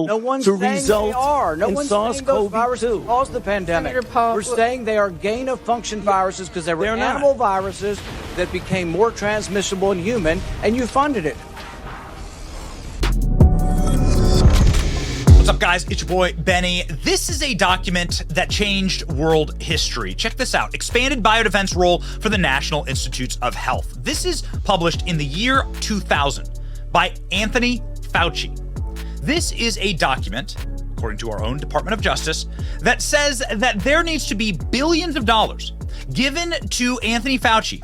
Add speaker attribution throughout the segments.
Speaker 1: No one's
Speaker 2: to
Speaker 1: saying
Speaker 2: result
Speaker 1: they are. No
Speaker 2: in
Speaker 1: one's saying those viruses
Speaker 2: SARS-CoV-2.
Speaker 1: caused the pandemic. We're saying they are gain-of-function viruses because they were
Speaker 2: They're not.
Speaker 1: animal viruses that became more transmissible in human, and you funded it.
Speaker 3: What's up, guys? It's your boy, Benny. This is a document that changed world history. Check this out. Expanded biodefense role for the National Institutes of Health. This is published in the year 2000 by Anthony Fauci. This is a document, according to our own Department of Justice, that says that there needs to be billions of dollars given to Anthony Fauci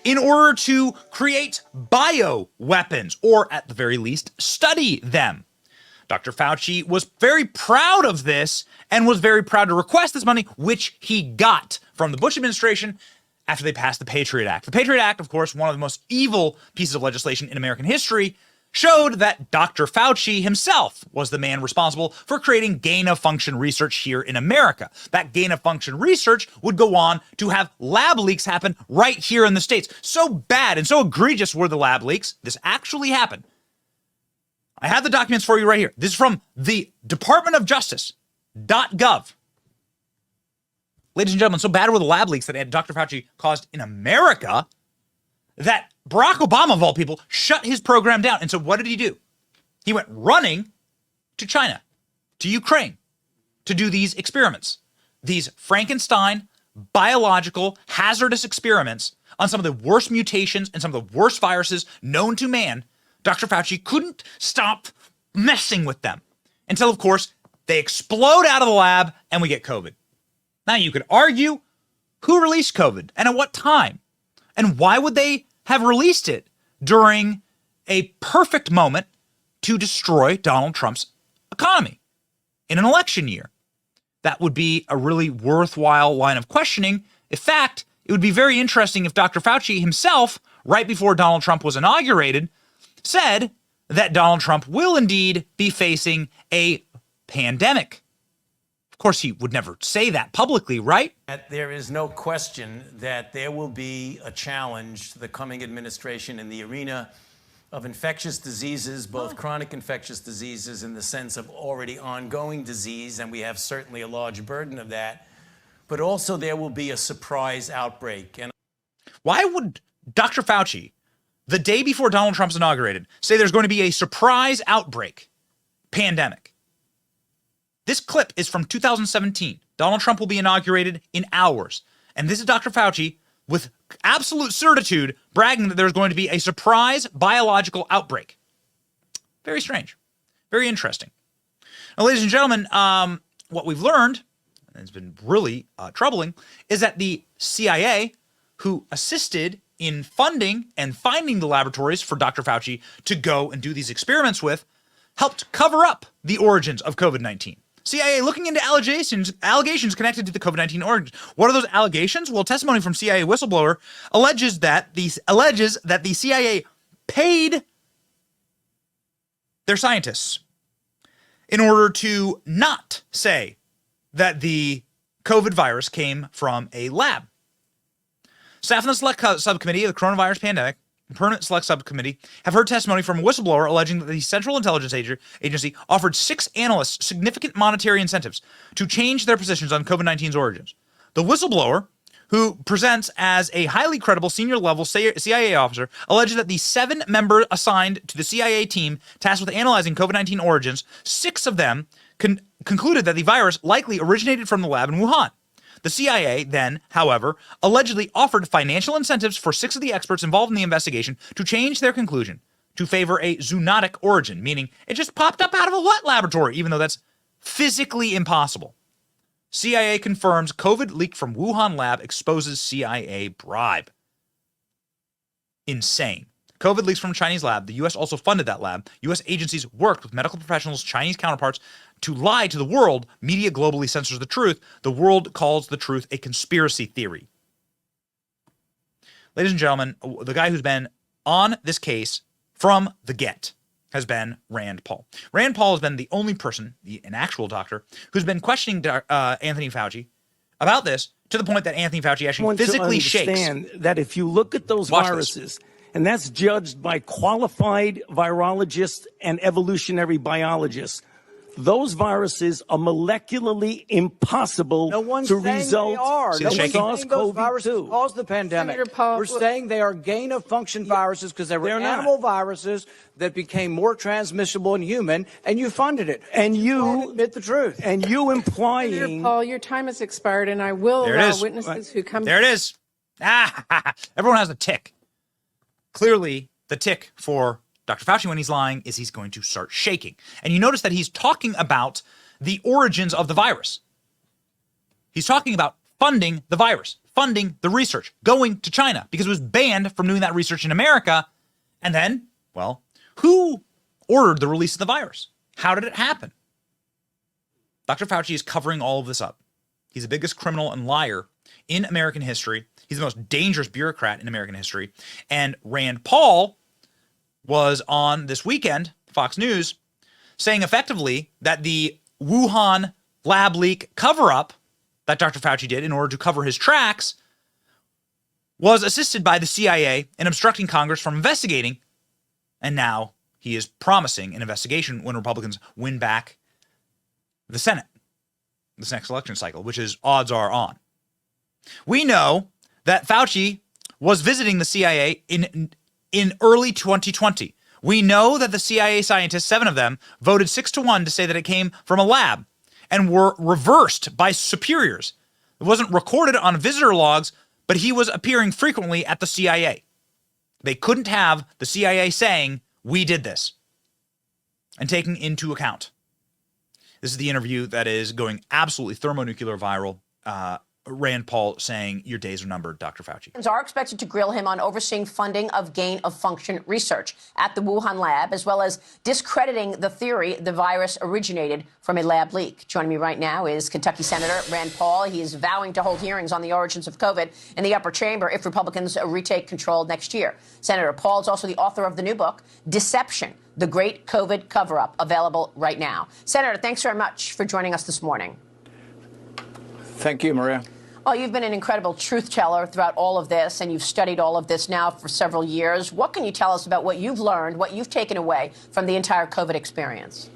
Speaker 3: in order to create bioweapons, or at the very least, study them. Dr. Fauci was very proud of this and was very proud to request this money, which he got from the Bush administration after they passed the Patriot Act. The Patriot Act, of course, one of the most evil pieces of legislation in American history, showed that Dr. Fauci himself was the man responsible for creating gain-of-function research here in America. That gain-of-function research would go on to have lab leaks happen right here in the States. So bad and so egregious were the lab leaks, this actually happened. I have the documents for you right here. This is from the Department of Justice.gov. Ladies and gentlemen, so bad were the lab leaks that Dr. Fauci caused in America that Barack Obama, of all people, shut his program down. And so what did he do? He went running to China, to Ukraine, to do these experiments, these Frankenstein, biological, hazardous experiments on some of the worst mutations and some of the worst viruses known to man. Dr. Fauci couldn't stop messing with them until, of course, they explode out of the lab and we get COVID. Now, you could argue who released COVID and at what time, and why would they have released it during a perfect moment to destroy Donald Trump's economy in an election year. That would be a really worthwhile line of questioning. In fact, it would be very interesting if Dr. Fauci himself, right before Donald Trump was inaugurated, said that Donald Trump will indeed be facing a pandemic. Of course, he would never say that publicly, right?
Speaker 4: There is no question that there will be a challenge to the coming administration in the arena of infectious diseases, both chronic infectious diseases in the sense of already ongoing disease, and we have certainly a large burden of that, but also there will be a surprise outbreak. And
Speaker 3: why would Dr. Fauci, the day before Donald Trump's inaugurated, say there's going to be a surprise outbreak, pandemic? This clip is from 2017. Donald Trump will be inaugurated in hours. And this is Dr. Fauci with absolute certitude bragging that there's going to be a surprise biological outbreak. Very strange. Very interesting. Now, ladies and gentlemen, what we've learned, and it's been really troubling, is that the CIA, who assisted in funding and finding the laboratories for Dr. Fauci to go and do these experiments with, helped cover up the origins of COVID-19. CIA looking into allegations connected to the COVID-19 origins. What are those allegations? Well, testimony from CIA whistleblower alleges that the CIA paid their scientists in order to not say that the COVID virus came from a lab. Staff in the Select Subcommittee of the Coronavirus Pandemic, Permanent Select Subcommittee, have heard testimony from a whistleblower alleging that the Central Intelligence Agency offered 6 analysts significant monetary incentives to change their positions on COVID-19's origins. The whistleblower, who presents as a highly credible senior-level CIA officer, alleged that the 7 members assigned to the CIA team tasked with analyzing COVID-19 origins, 6 of them concluded that the virus likely originated from the lab in Wuhan. The CIA then, however, allegedly offered financial incentives for 6 of the experts involved in the investigation to change their conclusion to favor a zoonotic origin, meaning it just popped up out of a wet laboratory, even though that's physically impossible. CIA confirms COVID leak from Wuhan lab exposes CIA bribe. Insane. COVID leaks from Chinese lab. The U.S. also funded that lab. U.S. agencies worked with medical professionals' Chinese counterparts to lie to the world. Media globally censors the truth. The world calls the truth a conspiracy theory. Ladies and gentlemen, the guy who's been on this case from the get has been Rand Paul. Rand Paul has been the only person, an actual doctor, who's been questioning Anthony Fauci about this to the point that Anthony Fauci actually physically shakes.
Speaker 2: Understand that if you look at those viruses, and that's judged by qualified virologists and evolutionary biologists, those viruses are molecularly impossible
Speaker 1: No one's
Speaker 2: to
Speaker 1: saying
Speaker 2: result
Speaker 1: they are.
Speaker 3: See
Speaker 1: No
Speaker 3: the
Speaker 1: one's
Speaker 3: shaking?
Speaker 1: saying those viruses
Speaker 2: SARS-CoV-2.
Speaker 1: caused the pandemic.
Speaker 5: Senator Paul,
Speaker 1: We're saying they are gain-of-function viruses because they were
Speaker 2: They're not.
Speaker 1: animal viruses that became more transmissible in human, and you funded it.
Speaker 2: And
Speaker 1: won't
Speaker 2: you
Speaker 1: admit the truth.
Speaker 2: And you
Speaker 5: Senator
Speaker 2: implying
Speaker 5: Paul, your time has expired, and I will
Speaker 3: There it
Speaker 5: allow
Speaker 3: is.
Speaker 5: witnesses who come.
Speaker 3: There it is. Everyone has a tick. Clearly, the tick for Dr. Fauci when he's lying is he's going to start shaking. And you notice that he's talking about the origins of the virus. He's talking about funding the virus, funding the research, going to China because it was banned from doing that research in America. And then, well, who ordered the release of the virus? How did it happen? Dr. Fauci is covering all of this up. He's the biggest criminal and liar in American history. He's the most dangerous bureaucrat in American history. And Rand Paul was on this weekend, Fox News, saying effectively that the Wuhan lab leak cover-up that Dr. Fauci did in order to cover his tracks was assisted by the CIA in obstructing Congress from investigating. And now he is promising an investigation when Republicans win back the Senate this next election cycle, which is odds are on. We know that Fauci was visiting the CIA in early 2020. We know that the CIA scientists, 7 of them, voted 6-1 to say that it came from a lab and were reversed by superiors. It wasn't recorded on visitor logs, but he was appearing frequently at the CIA. They couldn't have the CIA saying, we did this, and taking into account. This is the interview that is going absolutely thermonuclear viral. Rand Paul saying, your days are numbered, Dr. Fauci.
Speaker 6: Are expected to grill him on overseeing funding of gain-of-function research at the Wuhan lab, as well as discrediting the theory the virus originated from a lab leak. Joining me right now is Kentucky Senator Rand Paul. He is vowing to hold hearings on the origins of COVID in the upper chamber if Republicans retake control next year. Senator Paul is also the author of the new book, Deception, the Great COVID Cover-Up, available right now. Senator, thanks very much for joining us this morning.
Speaker 1: Thank you, Maria.
Speaker 6: Well, you've been an incredible truth teller throughout all of this, and you've studied all of this now for several years. What can you tell us about what you've learned, what you've taken away from the entire COVID experience?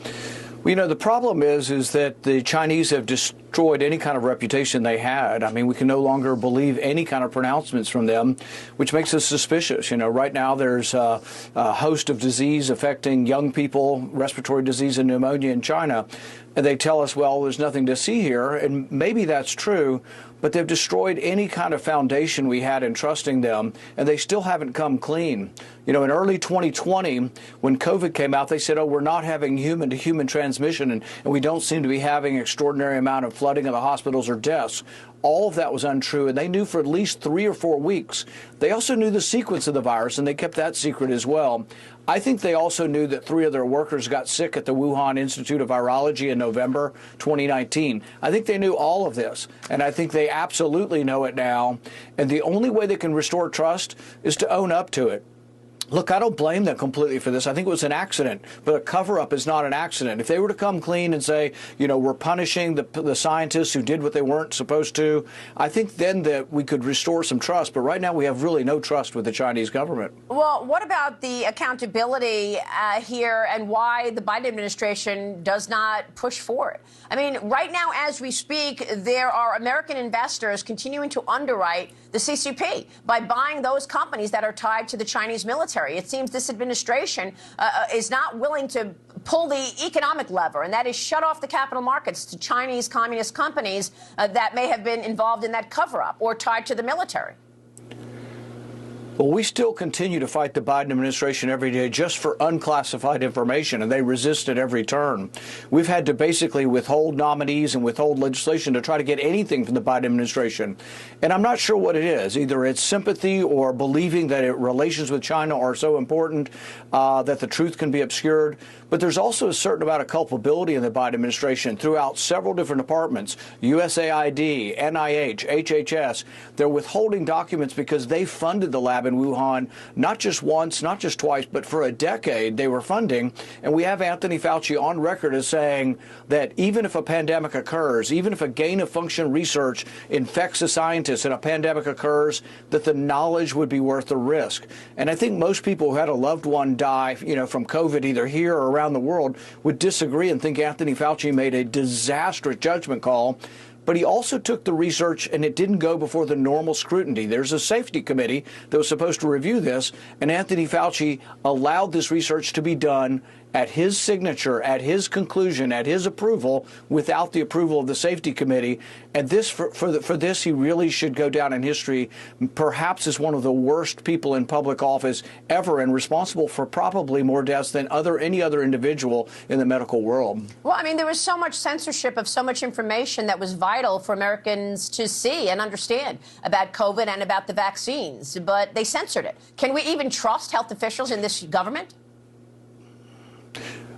Speaker 1: Well, you know, the problem is that the Chinese have destroyed any kind of reputation they had. I mean, we can no longer believe any kind of pronouncements from them, which makes us suspicious. You know, right now there's a host of disease affecting young people, respiratory disease and pneumonia in China. And they tell us, well, there's nothing to see here. And maybe that's true, but they've destroyed any kind of foundation we had in trusting them, and they still haven't come clean. You know, in early 2020, when COVID came out, they said, oh, we're not having human-to-human transmission, and we don't seem to be having extraordinary amount of flooding of the hospitals or deaths. All of that was untrue, and they knew for at least 3 or 4 weeks. They also knew the sequence of the virus, and they kept that secret as well. I think they also knew that 3 of their workers got sick at the Wuhan Institute of Virology in November 2019. I think they knew all of this, and I think they absolutely know it now. And the only way they can restore trust is to own up to it. Look, I don't blame them completely for this. I think it was an accident, but a cover-up is not an accident. If they were to come clean and say, you know, we're punishing the scientists who did what they weren't supposed to, I think then that we could restore some trust. But right now we have really no trust with the Chinese government.
Speaker 6: Well, what about the accountability here and why the Biden administration does not push for it? I mean, right now, as we speak, there are American investors continuing to underwrite the CCP by buying those companies that are tied to the Chinese military. It seems this administration is not willing to pull the economic lever, and that is shut off the capital markets to Chinese communist companies that may have been involved in that cover-up or tied to the military.
Speaker 1: Well, we still continue to fight the Biden administration every day just for unclassified information, and they resist at every turn. We've had to basically withhold nominees and withhold legislation to try to get anything from the Biden administration. And I'm not sure what it is. Either it's sympathy or believing that relations with China are so important that the truth can be obscured. But there's also a certain amount of culpability in the Biden administration throughout several different departments, USAID, NIH, HHS. They're withholding documents because they funded the lab in Wuhan, not just once, not just twice, but for a decade they were funding. And we have Anthony Fauci on record as saying that even if a pandemic occurs, even if a gain-of-function research infects a scientist and a pandemic occurs, that the knowledge would be worth the risk. And I think most people who had a loved one die, you know, from COVID, either here or around the world would disagree and think Anthony Fauci made a disastrous judgment call. But he also took the research and it didn't go before the normal scrutiny. There's a safety committee that was supposed to review this, and Anthony Fauci allowed this research to be done at his signature, at his conclusion, at his approval, without the approval of the safety committee. And this, for this, he really should go down in history, perhaps as one of the worst people in public office ever, and responsible for probably more deaths than any other individual in the medical world.
Speaker 6: Well, I mean, there was so much censorship of so much information that was vital for Americans to see and understand about COVID and about the vaccines, but they censored it. Can we even trust health officials in this government?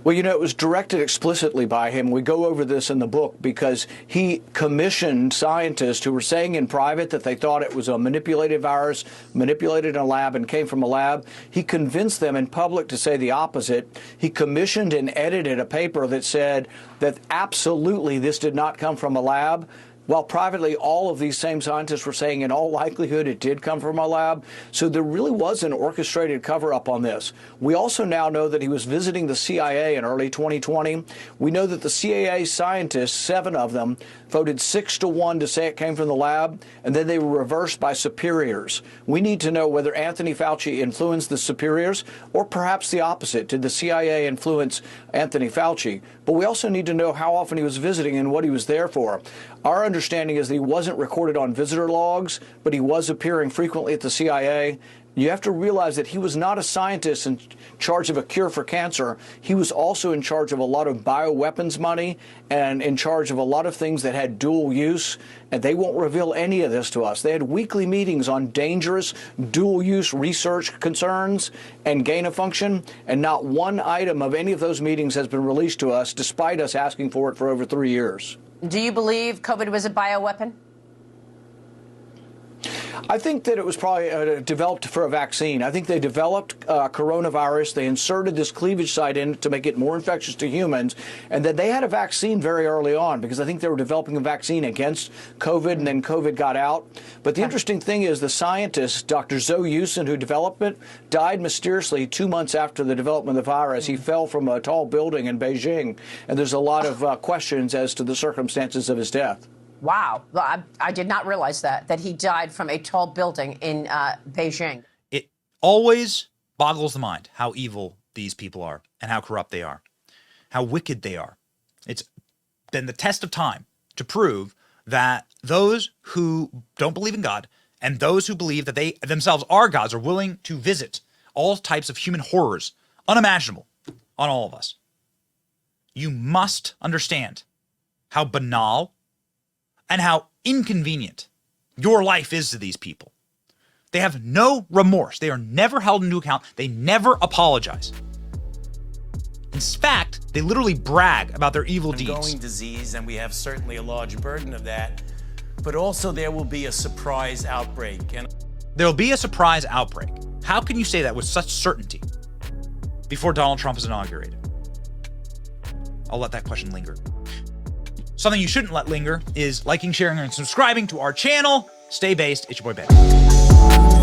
Speaker 1: Well, you know, it was directed explicitly by him. We go over this in the book because he commissioned scientists who were saying in private that they thought it was a manipulated virus, manipulated in a lab and came from a lab. He convinced them in public to say the opposite. He commissioned and edited a paper that said that absolutely this did not come from a lab, while privately all of these same scientists were saying in all likelihood it did come from a lab. So there really was an orchestrated cover-up on this. We also now know that he was visiting the CIA in early 2020. We know that the CIA scientists, 7 of them, voted 6-1 to say it came from the lab, and then they were reversed by superiors. We need to know whether Anthony Fauci influenced the superiors or perhaps the opposite. Did the CIA influence Anthony Fauci? But we also need to know how often he was visiting and what he was there for. Our understanding is that he wasn't recorded on visitor logs, but he was appearing frequently at the CIA. You have to realize that he was not a scientist in charge of a cure for cancer. He was also in charge of a lot of bioweapons money and in charge of a lot of things that had dual use. And they won't reveal any of this to us. They had weekly meetings on dangerous dual use research concerns and gain of function. And not one item of any of those meetings has been released to us, despite us asking for it for over 3 years.
Speaker 6: Do you believe COVID was a bioweapon?
Speaker 1: I think that it was probably developed for a vaccine. I think they developed coronavirus. They inserted this cleavage site in it to make it more infectious to humans. And then they had a vaccine very early on because I think they were developing a vaccine against COVID, and then COVID got out. But the interesting thing is the scientist, Dr. Zoe Yusin, who developed it, died mysteriously 2 months after the development of the virus. He fell from a tall building in Beijing. And there's a lot of questions as to the circumstances of his death.
Speaker 6: Wow. I did not realize that he died from a tall building in Beijing.
Speaker 3: It always boggles the mind how evil these people are and how corrupt they are, how wicked they are. It's been the test of time to prove that those who don't believe in God and those who believe that they themselves are gods are willing to visit all types of human horrors unimaginable on all of us. You must understand how banal and how inconvenient your life is to these people. They have no remorse. They are never held into account. They never apologize. In fact, they literally brag about their evil deeds.
Speaker 4: Ongoing disease, and we have certainly a large burden of that. But also there will be a surprise outbreak. And
Speaker 3: there'll be a surprise outbreak. How can you say that with such certainty before Donald Trump is inaugurated? I'll let that question linger. Something you shouldn't let linger is liking, sharing, and subscribing to our channel. Stay based. It's your boy Ben.